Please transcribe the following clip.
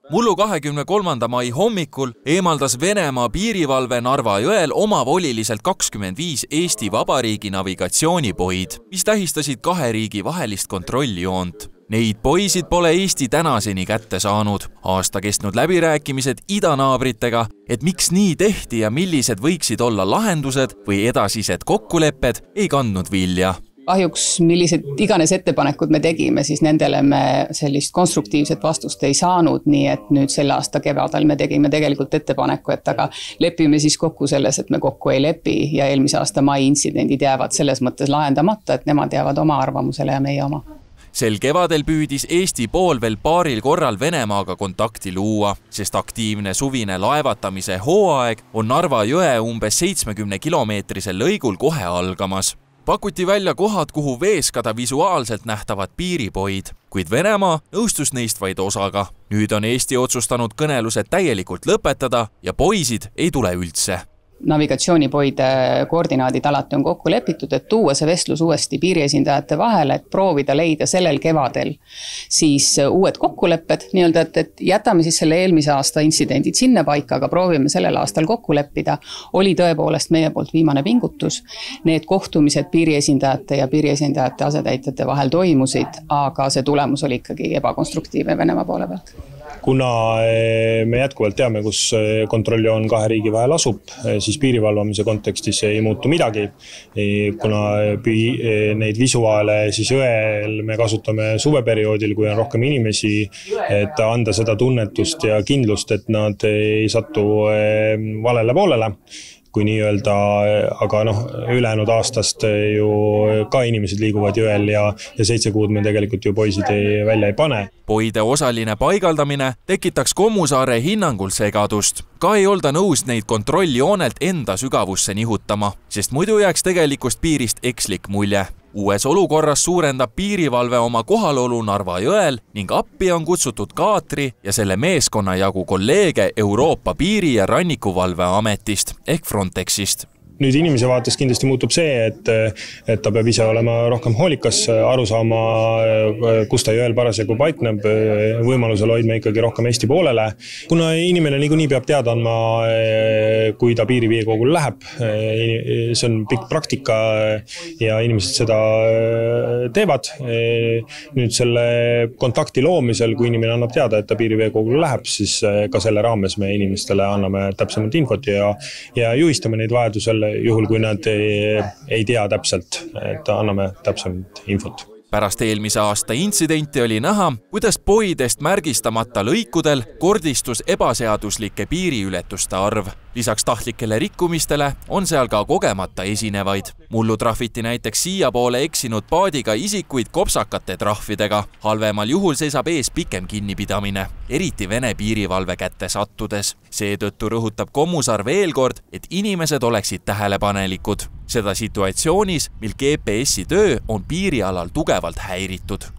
Mullu 23. mai hommikul eemaldas Venemaa piirivalve Narva jõel omavoliliselt 25 Eesti Vabariigi navigatsioonipoid, mis tähistasid kahe riigi vahelist kontrolljoont. Neid poisid pole Eesti tänaseni kätte saanud. Aasta kestnud läbirääkimised idanaabritega, et miks nii tehti ja millised võiksid olla lahendused või edasised kokkulepped, ei kandnud vilja. Kahjuks millised iganes ettepanekud me tegime, siis nendele me sellist konstruktiivset vastust ei saanud, nii et nüüd selle aasta kevadel me tegime tegelikult ettepaneku, et aga lepime siis kokku selles, et me kokku ei lepi ja eelmise aasta mai intsidendid jäävad selles mõttes lahendamata, et nemad jäävad oma arvamusele ja meie oma. Sel kevadel püüdis Eesti pool veel paaril korral Venemaaga kontakti luua, sest aktiivne suvine laevatamise hooaeg on Narva jõe umbes 70-kilomeetrisel lõigul kohe algamas. Pakuti välja kohad, kuhu veeskada visuaalselt nähtavad piiripoid, kuid Venemaa nõustus neist vaid osaga. Nüüd on Eesti otsustanud kõnelused täielikult lõpetada ja poisid ei tule üldse. Navigatsioonipoide koordinaadid alati on kokku lepitud, et tuua see vestlus uuesti piiriesindajate vahele, et proovida leida sellel kevadel siis uued kokkulepped, nii-öelda, et jätame siis selle eelmise aasta intsidendid sinna paika, aga proovime sellel aastal kokku leppida. Oli tõepoolest meie poolt viimane pingutus. Need kohtumised piiriesindajate ja piiriesindajate asetäitjate vahel toimusid, aga see tulemus oli ikkagi ebakonstruktiivne Venemaa poole pealt. Kuna me jätkuvalt teame, kus kontrolljoon kahe riigi vahel asub, siis piirivalvamise kontekstis ei muutu midagi. Kuna neid visuaale siis jõel me kasutame suveperioodil, kui on rohkem inimesi, et anda seda tunnetust ja kindlust, et nad ei satu valele poolele, kui nii öelda, aga ülejäänud aastast ju ka inimesed liiguvad jõel ja 7 kuud me tegelikult ju poisid välja ei pane. Poide osaline paigaldamine tekitaks Kommusaare hinnangul segadust. Ka ei olda nõus neid kontrolljoonelt enda sügavusse nihutama, sest muidu jääks tegelikust piirist ekslik mulje. Uues olukorras suurendab piirivalve oma kohalolu Narva jõel ning appi on kutsutud Kaatri ja selle meeskonna jagu kolleege Euroopa piiri- ja rannikuvalve ametist ehk Frontexist. Nüüd inimese vaates kindlasti muutub see, et ta peab ise olema rohkem hoolikas, aru saama, kus ta jõel parasjagu paikneb, võimalusel hoidma ikkagi rohkem Eesti poolele. Kuna inimene niikuinii peab teada andma, kui ta piiriveekogul läheb, see on pikk praktika ja inimesed seda teevad. Nüüd selle kontakti loomisel, kui inimene annab teada, et ta piiriveekogul läheb, siis ka selle raames me inimestele anname täpsemalt infot ja juhistame neid vajadusel, juhul kui nad ei tea täpselt, et anname täpsemat infot. Pärast eelmise aasta intsidenti oli näha, kuidas poidest märgistamata lõikudel kordistus ebaseaduslike piiriületuste arv. Lisaks tahtlikele rikkumistele on seal ka kogemata esinevaid. Mullu trahviti näiteks siiapoole eksinud paadiga isikuid kopsakate trahvidega. Halvemal juhul seisab ees pikem kinnipidamine, eriti Vene piirivalve kätte sattudes. Seetõttu rõhutab Kommusaar veel kord, et inimesed oleksid tähelepanelikud. Seda situatsioonis, mil GPS-i töö on piirialal tugevalt häiritud.